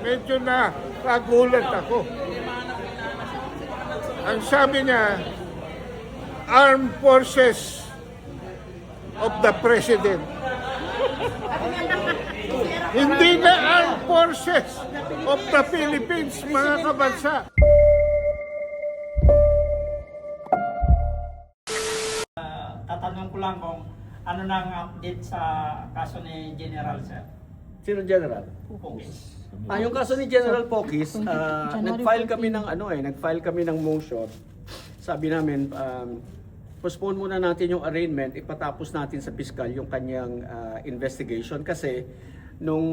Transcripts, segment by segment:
medyo na nagulat ako. Ang sabi niya, Armed Forces of the President. Hindi na Armed Forces of the Philippines, mga kabansa. Tatanong ko lang kung ano nang update sa kaso ni General Sir. Sino General? Pugis. Yung kaso ni General Pokis, nag-file kami ng nag-file kami ng motion. Sabi namin, postpone muna natin yung arraignment, ipatapos natin sa piskal yung kanyang investigation kasi nung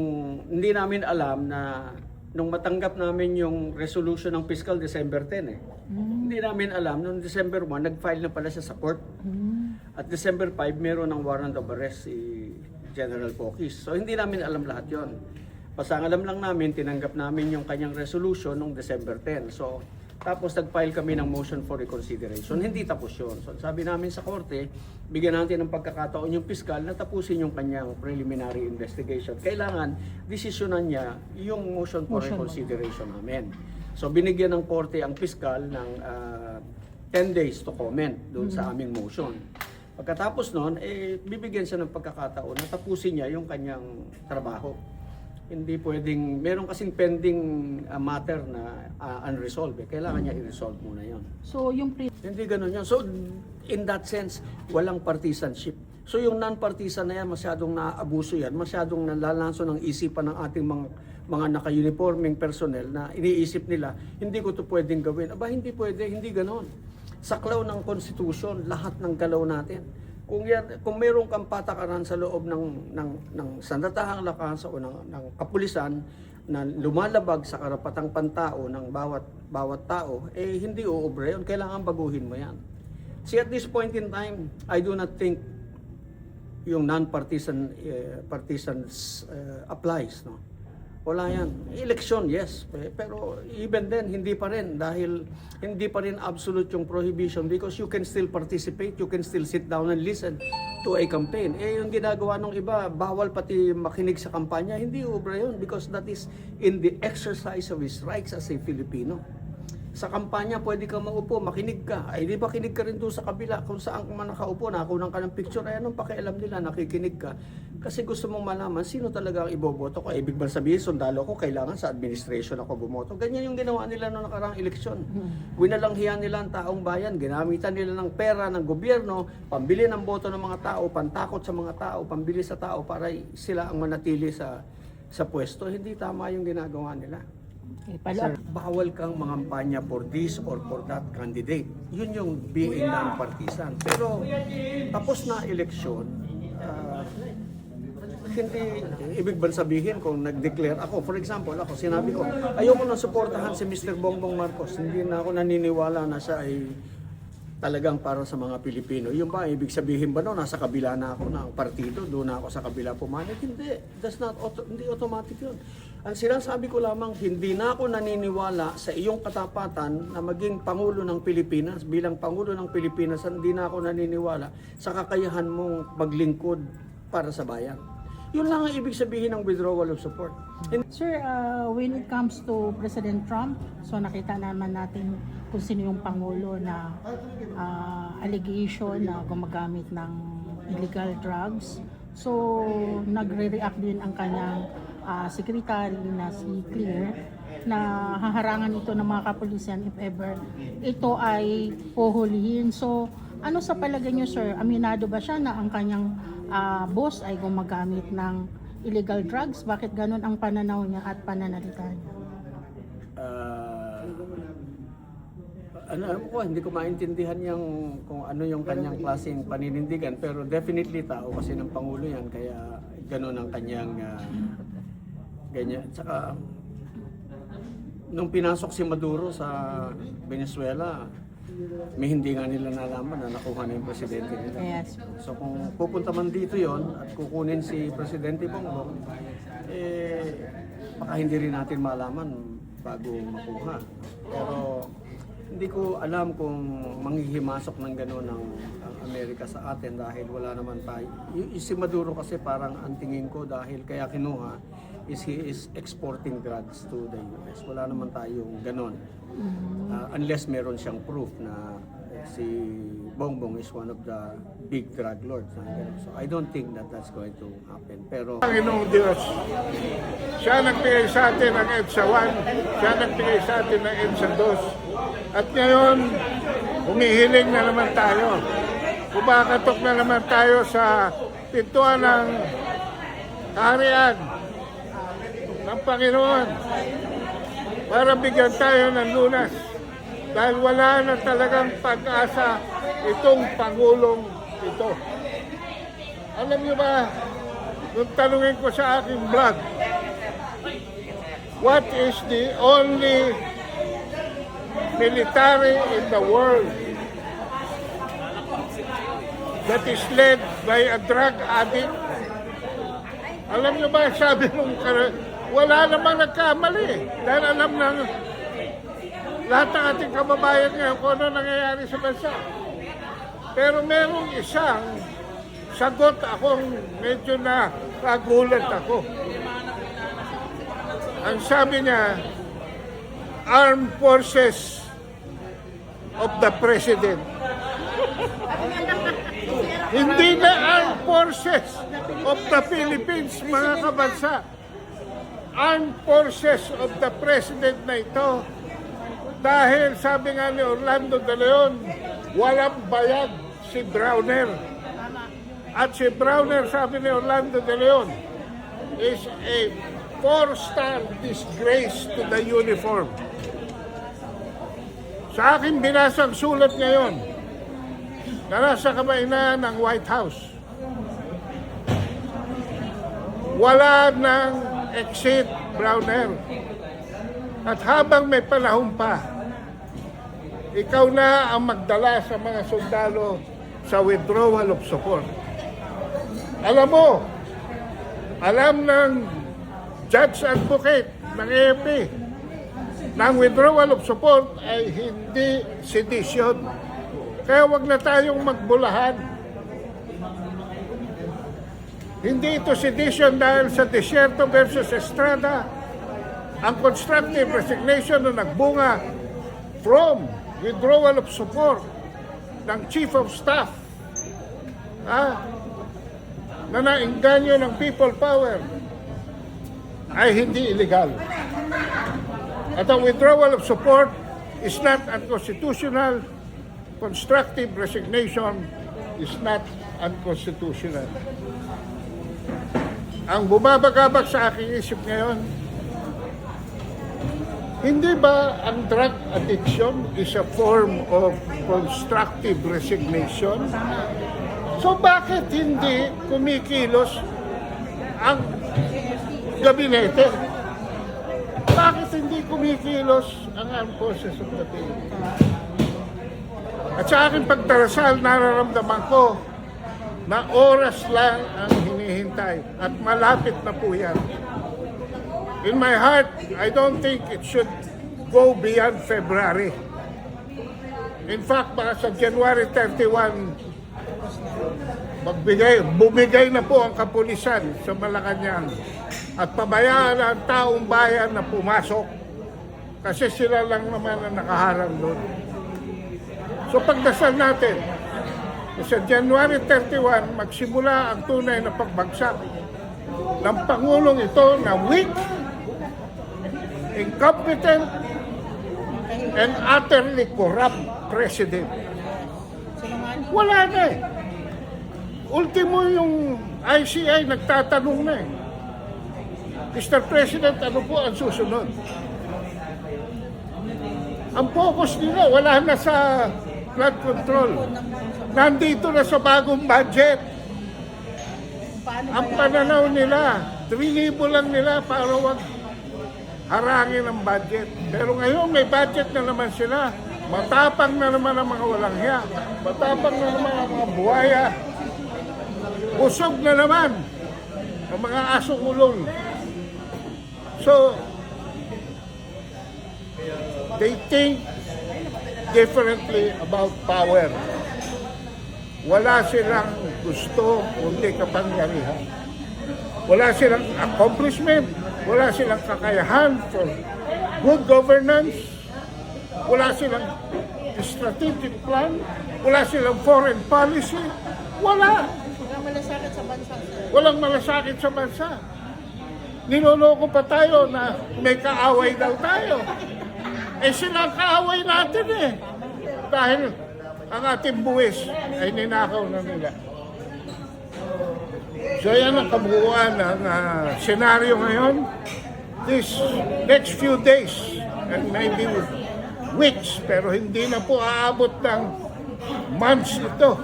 hindi namin alam na nung matanggap namin yung resolution ng piskal December 10 eh. Hindi namin alam nung December 1 nag-file na pala siya sa court. At December 5 meron ng warrant of arrest si General Pokis. So hindi namin alam lahat 'yon. Basta ang alam lang namin, tinanggap namin yung kanyang resolution noong December 10. So, tapos nag-file kami ng motion for reconsideration. Hindi tapos yun. So, sabi namin sa korte, bigyan natin ng pagkakataon yung piskal na tapusin yung kanyang preliminary investigation. Kailangan, desisyonan niya yung motion for reconsideration namin. So, binigyan ng korte ang piskal ng 10 days to comment doon sa aming motion. Pagkatapos nun, bibigyan siya ng pagkakataon na tapusin niya yung kanyang trabaho. Hindi pwedeng, meron kasing pending matter na unresolved. Kailangan niya i-resolve muna yon. So, yung Hindi ganun yun. So, in that sense, walang partisanship. So, yung non-partisan na yan, masyadong naaabuso yan, masyadong nalalanso ng isipan ng ating mga naka-uniforming personnel na iniisip nila, hindi ko to pwedeng gawin. Aba, hindi pwede, hindi ganun. Saklaw ng konstitusyon, lahat ng galaw natin. Kung mayroong kang patakaran sa loob ng sandatahang lakas o ng kapulisan na lumalabag sa karapatang pantao ng bawat tao, hindi uubra yun. Kailangan baguhin mo yan. See, at this point in time, I do not think yung non-partisan applies. No? Wala yan. Election, yes. Pero even then, hindi pa rin. Dahil hindi pa rin absolute yung prohibition because you can still participate, you can still sit down and listen to a campaign. Yung ginagawa ng iba, bawal pati makinig sa kampanya, hindi ubra yun because that is in the exercise of his rights as a Filipino. Sa kampanya, pwede kang maupo, makinig ka. Ay, di ba kinig ka rin doon sa kabila? Kung saan ka man nakaupo, nakunan ka ng picture, ay anong pakialam nila, nakikinig ka. Kasi gusto mong malaman, sino talaga ang iboboto ko? Ibig bang sabihin, sundalo ko, kailangan sa administration ako bumoto. Ganyan yung ginawa nila noong nakaraang eleksyon. Winalanghiyan nila ang taong bayan, ginamitan nila ng pera ng gobyerno, pambili ng boto ng mga tao, pantakot sa mga tao, pambili sa tao para sila ang manatili sa pwesto. Hindi tama yung ginagawa nila. Sir, bawal kang mangampanya for this or for that candidate. Yun yung being non-partisan. Pero tapos na eleksyon, hindi ibig bang sabihin kung nag-declare ako, for example, ako sinabi ko, ayoko na suportahan si Mr. Bongbong Marcos. Hindi na ako naniniwala na siya ay talagang para sa mga Pilipino. Yung ba, ibig sabihin ba no, nasa kabila na ako ng partido, doon na ako sa kabila pumanig? Hindi. Hindi automatic yun. Ang sinasabi ko lamang, hindi na ako naniniwala sa iyong katapatan na maging Pangulo ng Pilipinas. Bilang Pangulo ng Pilipinas, hindi na ako naniniwala sa kakayahan mong maglingkod para sa bayan. Yun lang ang ibig sabihin ng withdrawal of support. Sir, when it comes to President Trump, so nakita naman natin kung sino yung Pangulo na allegation na gumagamit ng illegal drugs. So, nagre-react din ang kanyang secretary na si Claire na haharangan ito ng mga kapulisan if ever ito ay puhulihin. So, ano sa palagay niyo, sir? Aminado ba siya na ang kanyang boss ay gumagamit ng illegal drugs? Bakit ganun ang pananaw niya at pananalita niya? Hindi ko maintindihan kung ano yung kanyang klaseng paninindigan, pero definitely tao kasi ng Pangulo yan, kaya ganun ang kanyang ganyan. Tsaka, nung pinasok si Maduro sa Venezuela, may hindi nga nila nalaman na nakuha na yung presidente nila. Yes. So kung pupunta man dito yon at kukunin si Presidente Bongbong, baka hindi rin natin malaman bago makuha. Pero Hindi ko alam kung manghihimasok ng gano'n ang Amerika sa atin dahil wala naman tayo. Si Maduro kasi parang ang tingin ko dahil kaya kinuha is he is exporting drugs to the US. Wala naman tayong gano'n. Unless meron siyang proof na si Bongbong is one of the big drug lords. So I don't think that that's going to happen. Pero Panginoong Diyos, siya nagbigay sa atin ng EDSA 1, siya nagbigay sa atin ng EDSA 2. At ngayon, humihiling na naman tayo. Kumakatok na naman tayo sa pintuan ng kaharian ng Panginoon para bigyan tayo ng lunas. Dahil wala na talagang pag-asa itong Pangulong ito. Alam niyo ba, nung tanungin ko sa aking vlog, what is the only military in the world that is led by a drug addict? Alam niyo ba, sabi nung wala namang nagkamali. Dahil alam ng lahat ng ating kababayan ngayon kung ano nangyayari sa bansa. Pero merong isang sagot akong medyo nakagulat ako. Ang sabi niya, Armed Forces of the President. Hindi na Armed Forces of the Philippines, mga kabansa. Armed Forces of the President na ito. Dahil sabi nga ni Orlando de Leon, walang bayad si Browner. At si Browner, sabi ni Orlando de Leon, is a 4-star disgrace to the uniform. Sa akin binasang sulat ngayon na nasa kamainan ng White House. Wala nang exit, Browner. At habang may panahon pa, ikaw na ang magdala sa mga sundalo sa withdrawal of support. Alam mo, alam ng judge advocate ng AFP na ang withdrawal of support ay hindi sedition. Kaya wag na tayong magbulahan. Hindi ito sedition dahil sa Desierto versus Estrada, ang constructive resignation na nagbunga from withdrawal of support ng Chief of Staff na nainganyo ng people power ay hindi illegal. At ang withdrawal of support is not unconstitutional. Constructive resignation is not unconstitutional. Ang bumabagabag sa aking isip ngayon, hindi ba ang drug addiction is a form of constructive resignation? So bakit hindi kumikilos ang gabinete? Bakit hindi kumikilos ang Armed Forces of the Philippines? At sa aking pagdarasal, nararamdaman ko na oras lang ang hinihintay at malapit na po yan. In my heart, I don't think it should go beyond February. In fact, baka sa January 31, bumigay na po ang kapulisan sa Malacanang at pabayaan ang taong bayan na pumasok kasi sila lang naman ang nakaharang doon. So pagdasal natin, sa January 31, magsimula ang tunay na pagbagsak ng Pangulong ito na weak, incompetent, and utterly corrupt president. Wala na eh. Ultimo yung ICI nagtatanong na eh. Mr. President, ano po ang susunod? Ang focus nila, wala na sa flood control. Nandito na sa bagong budget. Ang pananaw nila, 3,000 lang nila para wag harangin ang budget. Pero ngayon may budget na naman sila. Matapang na naman ang mga walang hiya. Matapang na naman ang mga buhaya. Busog na naman ang mga asong ulong. So, they think differently about power. Wala silang gusto kundi kapangyarihan. Wala silang accomplishment. Wala silang kakayahan for good governance. Wala silang strategic plan. Wala silang foreign policy. Wala. Walang malasakit sa bansa. Walang malasakit sa bansa. Niloloko pa tayo na may kaaway daw tayo. Eh sila ang kaaway natin eh. Dahil ang ating buwis ay ninakaw na nila. So yan ang kabuuan ng senaryo ngayon. This next few days and maybe weeks, pero hindi na po aabot ng months ito.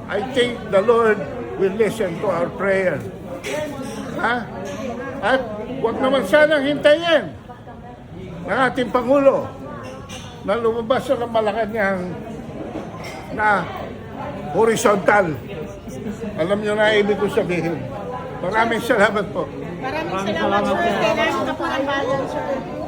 I think the Lord will listen to our prayer. Ha? At huwag naman sanang hintayin ng ating Pangulo na lumabas sa Malacanang na horizontal. Alam nyo na ibig ko sabihin. Maraming salamat po. Maraming salamat, sir. Kailangan ka po ng bayan, sir.